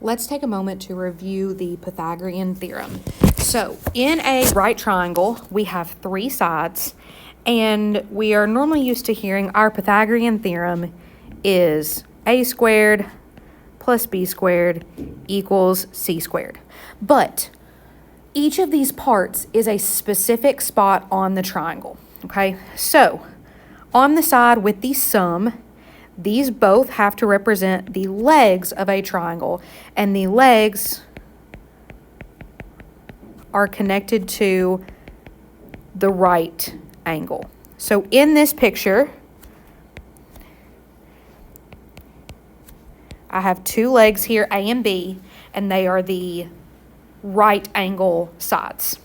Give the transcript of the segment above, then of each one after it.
let's take a moment to review the Pythagorean theorem. So in a right triangle, we have three sides, and we are normally used to hearing our Pythagorean theorem is a squared plus b squared equals c squared. But each of these parts is a specific spot on the triangle, okay? So on the side with the sum, these both have to represent the legs of a triangle, and the legs are connected to the right angle. So in this picture, I have two legs here, A and B, and they are the right angle sides,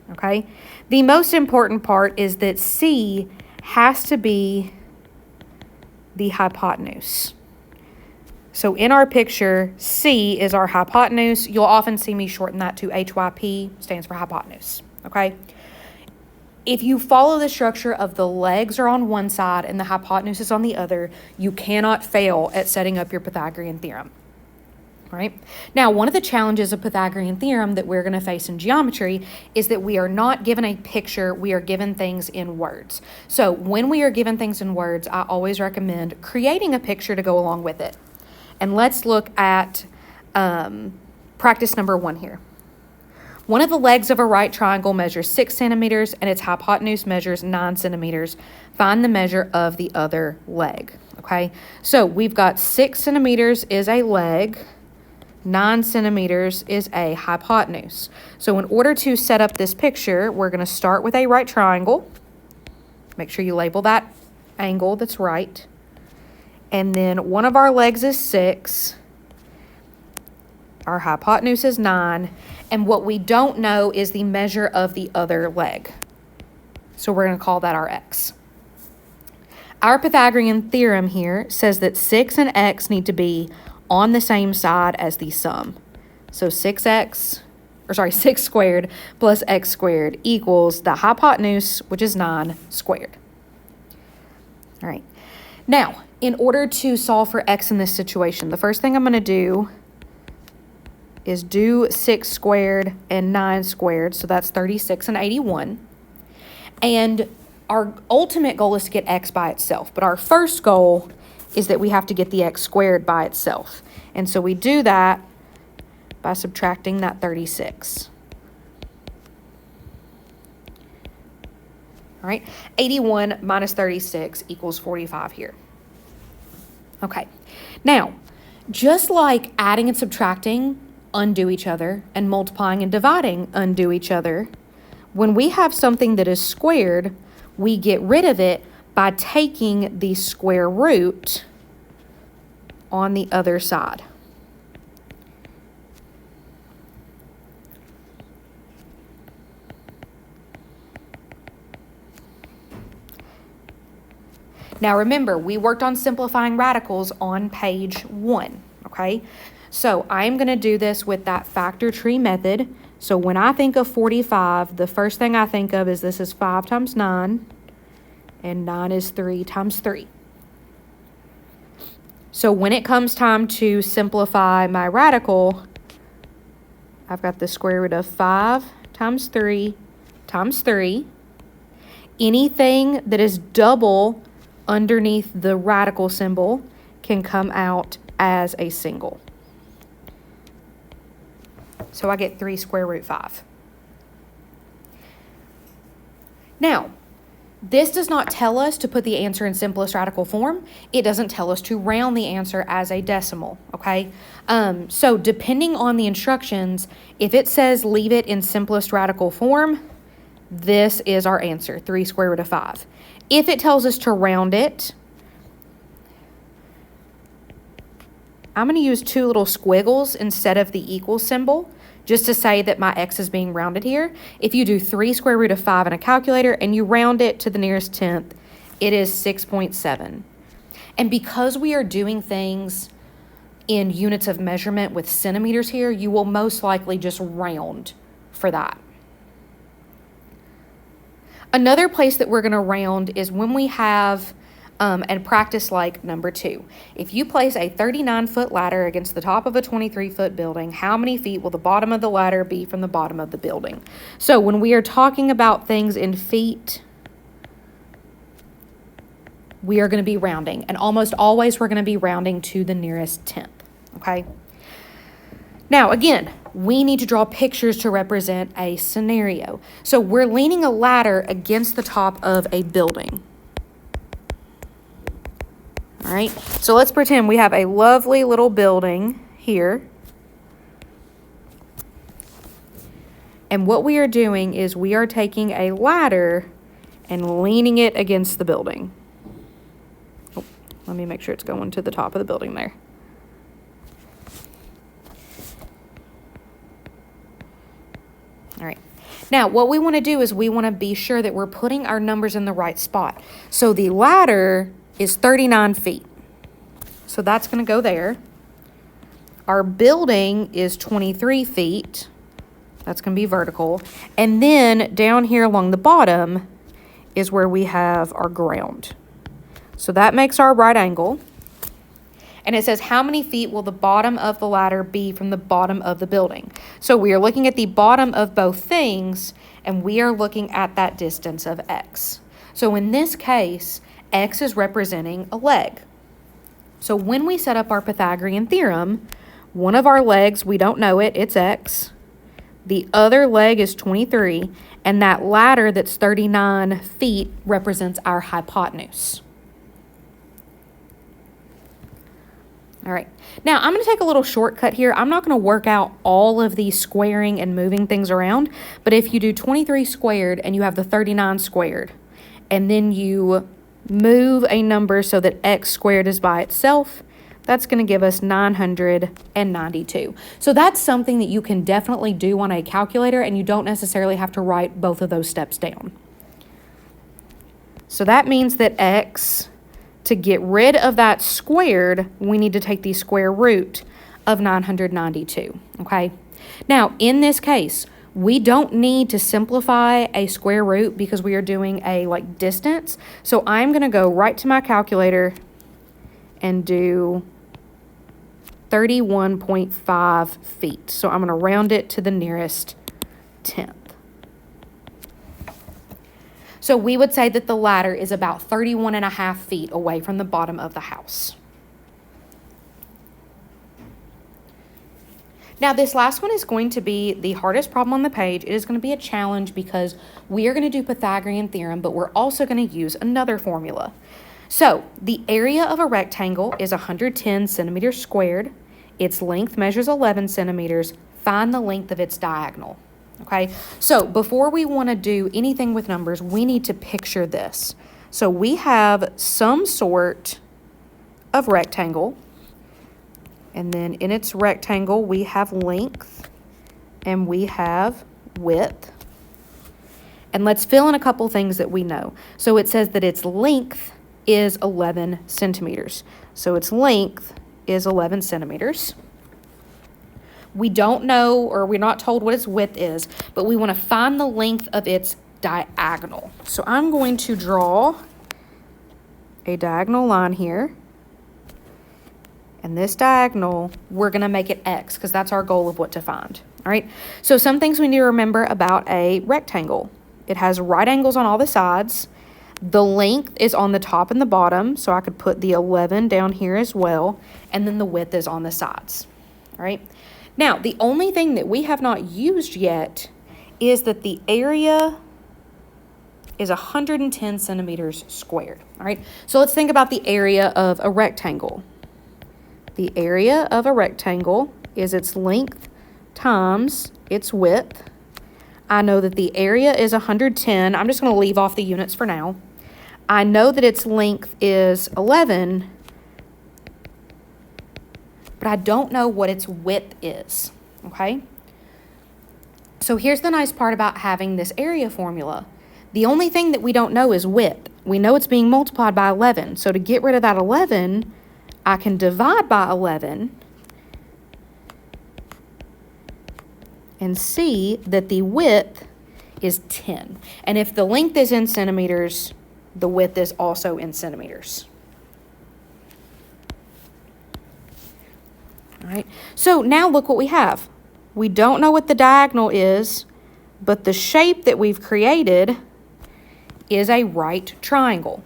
okay? The most important part is that C has to be the hypotenuse. So in our picture, C is our hypotenuse. You'll often see me shorten that to HYP, stands for hypotenuse, okay? If you follow the structure of the legs are on one side and the hypotenuse is on the other, you cannot fail at setting up your Pythagorean theorem, right? Now, one of the challenges of Pythagorean theorem that we're going to face in geometry is that we are not given a picture, we are given things in words. So when we are given things in words, I always recommend creating a picture to go along with it. And let's look at practice number 1 here. One of the legs of a right triangle measures 6 centimeters and its hypotenuse measures 9 centimeters. Find the measure of the other leg, okay? So we've got 6 centimeters is a leg, 9 centimeters is a hypotenuse. So in order to set up this picture, we're going to start with a right triangle. Make sure you label that angle that's right. And then one of our legs is 6. Our hypotenuse is 9. And what we don't know is the measure of the other leg. So we're going to call that our x. Our Pythagorean theorem here says that 6 and x need to be on the same side as the sum. So 6 squared plus x squared equals the hypotenuse, which is 9 squared. All right. Now, in order to solve for x in this situation, the first thing I'm going to do is do 6 squared and 9 squared, so that's 36 and 81. And our ultimate goal is to get x by itself, but our first goal is that we have to get the x squared by itself. And so we do that by subtracting that 36. All right, 81 minus 36 equals 45 here. Okay, now, just like adding and subtracting undo each other and multiplying and dividing undo each other, when we have something that is squared, we get rid of it by taking the square root on the other side. Now remember, we worked on simplifying radicals on page 1, okay? So I'm going to do this with that factor tree method. So when I think of 45, the first thing I think of is this is 5 times 9, and 9 is 3 times 3. So when it comes time to simplify my radical, I've got the square root of 5 times 3 times 3. Anything that is double underneath the radical symbol can come out as a single. So I get 3 square root 5. Now, this does not tell us to put the answer in simplest radical form. It doesn't tell us to round the answer as a decimal, okay? So depending on the instructions, if it says leave it in simplest radical form, this is our answer, 3 square root of 5. If it tells us to round it, I'm going to use 2 little squiggles instead of the equal symbol, just to say that my x is being rounded here. If you do 3 square root of 5 in a calculator and you round it to the nearest tenth, it is 6.7. And because we are doing things in units of measurement with centimeters here, you will most likely just round for that. Another place that we're going to round is when we have and practice like number 2. If you place a 39-foot ladder against the top of a 23-foot building, how many feet will the bottom of the ladder be from the bottom of the building? So when we are talking about things in feet, we are going to be rounding, and almost always we're going to be rounding to the nearest tenth, okay? Now, again, we need to draw pictures to represent a scenario. So we're leaning a ladder against the top of a building. All right, so let's pretend we have a lovely little building here. And what we are doing is we are taking a ladder and leaning it against the building. Oh, let me make sure it's going to the top of the building there. All right. Now, what we want to do is we want to be sure that we're putting our numbers in the right spot. So the ladder is 39 feet. So that's going to go there. Our building is 23 feet. That's going to be vertical. And then down here along the bottom is where we have our ground. So that makes our right angle. And it says, how many feet will the bottom of the ladder be from the bottom of the building? So we are looking at the bottom of both things, and we are looking at that distance of x. So in this case, x is representing a leg. So when we set up our Pythagorean theorem, one of our legs, we don't know it, it's x. The other leg is 23, and that ladder that's 39 feet represents our hypotenuse. All right, now I'm going to take a little shortcut here. I'm not going to work out all of the squaring and moving things around, but if you do 23 squared and you have the 39 squared, and then you move a number so that x squared is by itself, that's going to give us 992. So that's something that you can definitely do on a calculator, and you don't necessarily have to write both of those steps down. So that means that x, to get rid of that squared, we need to take the square root of 992, okay? Now, in this case, we don't need to simplify a square root because we are doing a distance. So I'm going to go right to my calculator and do 31.5 feet. So I'm going to round it to the nearest tenth. So we would say that the ladder is about 31.5 feet away from the bottom of the house. Now this last one is going to be the hardest problem on the page. It is going to be a challenge because we are going to do Pythagorean theorem, but we're also going to use another formula. So the area of a rectangle is 110 centimeters squared. Its length measures 11 centimeters. Find the length of its diagonal. Okay, so before we want to do anything with numbers, we need to picture this. So we have some sort of rectangle, and then in its rectangle, we have length and we have width. And let's fill in a couple things that we know. So it says that its length is 11 centimeters. So its length is 11 centimeters. We don't know, or we're not told what its width is, but we want to find the length of its diagonal. So I'm going to draw a diagonal line here. And this diagonal, we're going to make it x because that's our goal of what to find. All right. So some things we need to remember about a rectangle. It has right angles on all the sides. The length is on the top and the bottom, so I could put the 11 down here as well. And then the width is on the sides. All right. Now, the only thing that we have not used yet is that the area is 110 centimeters squared. All right, so let's think about the area of a rectangle. The area of a rectangle is its length times its width. I know that the area is 110. I'm just going to leave off the units for now. I know that its length is 11, but I don't know what its width is, okay? So here's the nice part about having this area formula. The only thing that we don't know is width. We know it's being multiplied by 11. So to get rid of that 11, I can divide by 11 and see that the width is 10. And if the length is in centimeters, the width is also in centimeters. All right, so now look what we have. We don't know what the diagonal is, but the shape that we've created is a right triangle.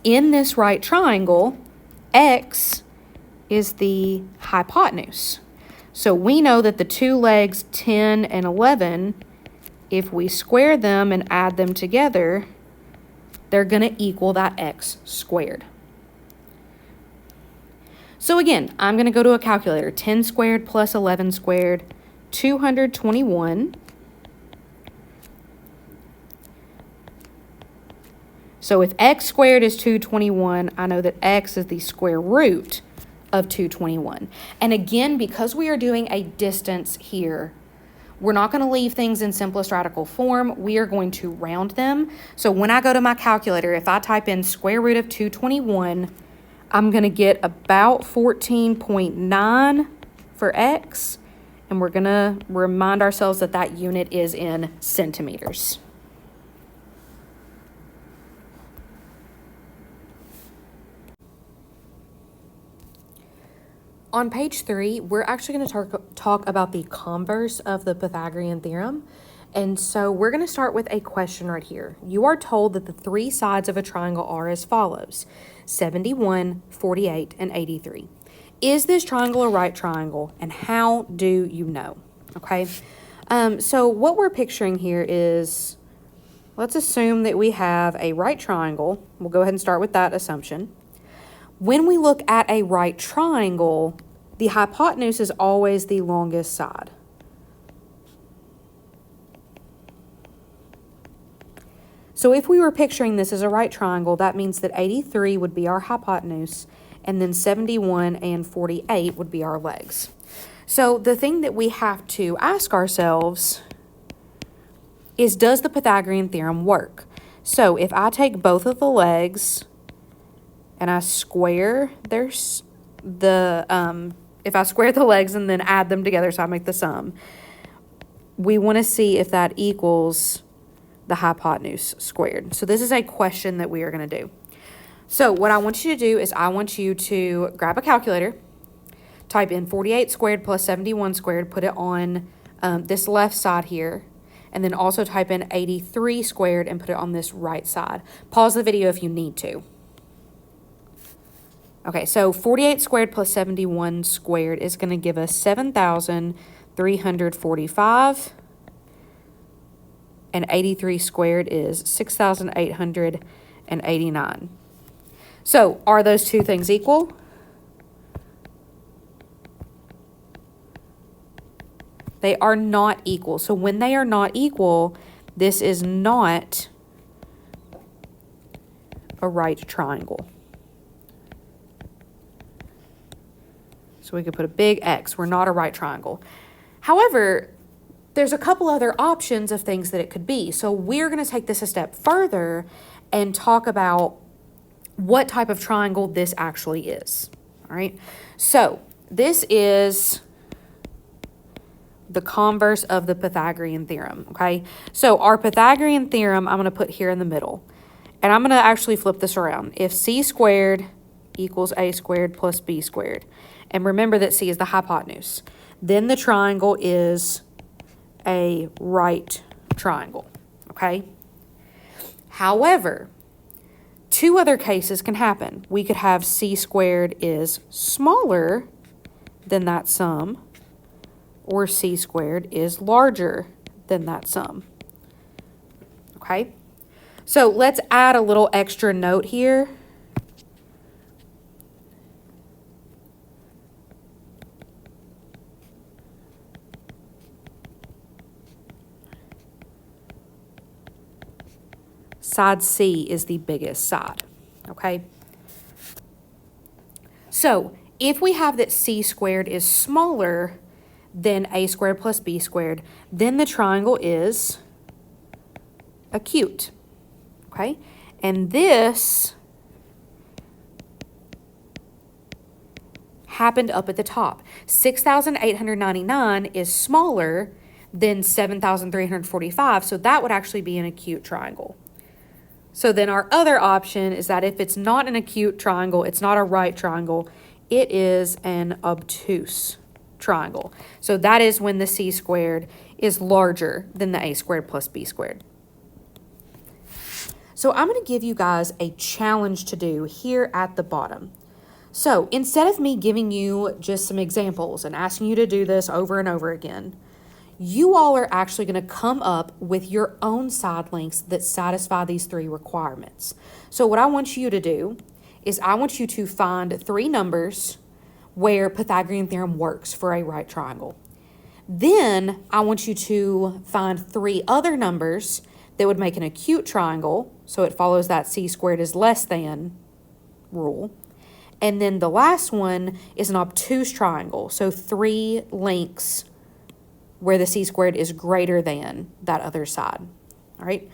In this right triangle, x is the hypotenuse. So we know that the two legs 10 and 11, if we square them and add them together, they're going to equal that x squared. So again, I'm going to go to a calculator. 10 squared plus 11 squared, 221. So if x squared is 221, I know that x is the square root of 221. And again, because we are doing a distance here, we're not going to leave things in simplest radical form. We are going to round them. So when I go to my calculator, if I type in square root of 221, I'm going to get about 14.9 for x. And we're going to remind ourselves that that unit is in centimeters. On page 3, we're actually going to talk about the converse of the Pythagorean theorem. And so we're going to start with a question right here. You are told that the three sides of a triangle are as follows: 71, 48, and 83. Is this triangle a right triangle, and how do you know? Okay, so what we're picturing here is, let's assume that we have a right triangle. We'll go ahead and start with that assumption. When we look at a right triangle, the hypotenuse is always the longest side. So if we were picturing this as a right triangle, that means that 83 would be our hypotenuse, and then 71 and 48 would be our legs. So the thing that we have to ask ourselves is, does the Pythagorean theorem work? So if I take both of the legs and I square if I square the legs and then add them together so I make the sum, we want to see if that equals the hypotenuse squared. So this is a question that we are going to do. So what I want you to do is I want you to grab a calculator, type in 48 squared plus 71 squared, put it on this left side here, and then also type in 83 squared and put it on this right side. Pause the video if you need to. Okay, so 48 squared plus 71 squared is going to give us 7,345. And 83 squared is 6,889. So, are those two things equal? They are not equal. So, when they are not equal, this is not a right triangle. So, we could put a big X. We're not a right triangle. However, there's a couple other options of things that it could be. So we're going to take this a step further and talk about what type of triangle this actually is. All right. So this is the converse of the Pythagorean theorem. Okay. So our Pythagorean theorem, I'm going to put here in the middle. And I'm going to actually flip this around. If c squared equals a squared plus b squared, and remember that c is the hypotenuse, then the triangle is a right triangle, okay? However, two other cases can happen. We could have c squared is smaller than that sum, or c squared is larger than that sum, okay? So let's add a little extra note here. Side C is the biggest side, okay? So if we have that c squared is smaller than a squared plus b squared, then the triangle is acute, okay? And this happened up at the top. 6,899 is smaller than 7,345, so that would actually be an acute triangle. So then our other option is that if it's not an acute triangle, it's not a right triangle, it is an obtuse triangle. So that is when the c squared is larger than the a squared plus b squared. So I'm going to give you guys a challenge to do here at the bottom. So instead of me giving you just some examples and asking you to do this over and over again, you all are actually going to come up with your own side lengths that satisfy these three requirements. So what I want you to do is I want you to find three numbers where Pythagorean theorem works for a right triangle. Then I want you to find three other numbers that would make an acute triangle, so it follows that c squared is less than rule. And then the last one is an obtuse triangle, so three lengths where the c squared is greater than that other side. All right.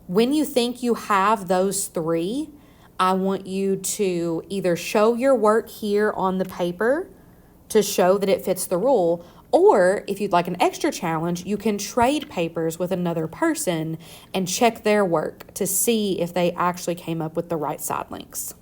When you think you have those three, I want you to either show your work here on the paper to show that it fits the rule, or if you'd like an extra challenge, you can trade papers with another person and check their work to see if they actually came up with the right side lengths.